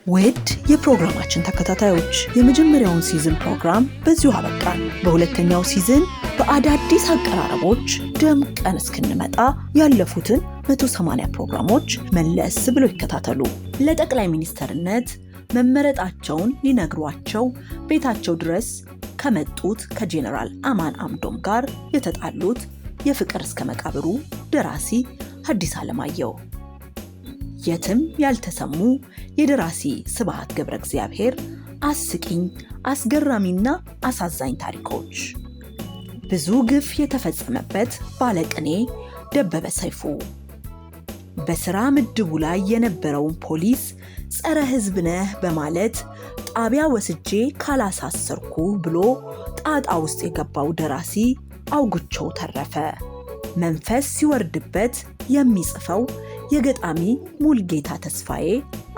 ውድ የፕሮግራማችን ተከታታዮች የመጀመሪያውን ሲዝን ፕሮግራም በዚሁ አበቃን። በሁለተኛው ሲዝን በአዳዲስ አቀራረቦች ደምቀን እስክንመጣ ያለፉትን 180 ፕሮግራሞች መለስ ብለው ይከታተሉ። ለጠቅላይ ሚኒስትርነት መመረጣቸውን ሊነግሯቸው ቤታቸው ድረስ ከመጡት ከጄኔራል አማን አምዶም ጋር የተጣሉት የፍቅር እስከ መቃብሩ ደራሲ ሐዲስ ዓለማየሁ፣ የትም ያልተሰሙ የደራሲ ስብሐት ገብረ እግዚአብሔር አስቂኝ አስገራሚና አሳዛኝ ታሪኮች፣ ብዙ ግፍ የተፈጸመበት ባለቅኔ ደበበ ሰይፉ፣ በስራ ምድቡ ላይ የነበረውን ፖሊስ ጸረ ሕዝብ ነህ በማለት ጣቢያ ወስጄ ካላሳሰርኩ ብሎ ጣጣ ውስጥ የገባው ደራሲ አውግቸው ተረፈ፣ መንፈስ ሲወርድበት የሚጽፈው የገጣሚ ሙልጌታ ተስፋዬ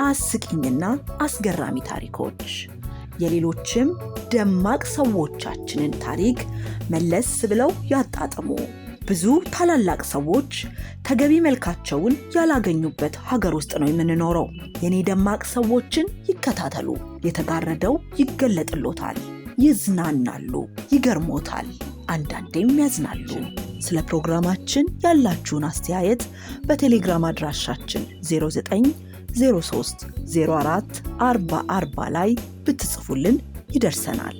አስቂኝና አስገራሚ ታሪኮች፣ የሌሎችም ደማቅ ሰዎቻችንን ታሪክ መለስ ብለው ያጣጥሙ። ብዙ ታላላቅ ሰዎች ተገቢ መልካቸውን ያላገኙበት ሀገር ውስጥ ነው የምንኖረው። የኔ ደማቅ ሰዎችን ይከታተሉ። የተጋረደው ይገለጥሎታል፣ ይዝናናሉ፣ ይገርሞታል፣ አንዳንዴም ያዝናሉ። ስለ ፕሮግራማችን ያላችሁን አስተያየት በቴሌግራም አድራሻችን 0903044040 ላይ ብትጽፉልን ይደርሰናል።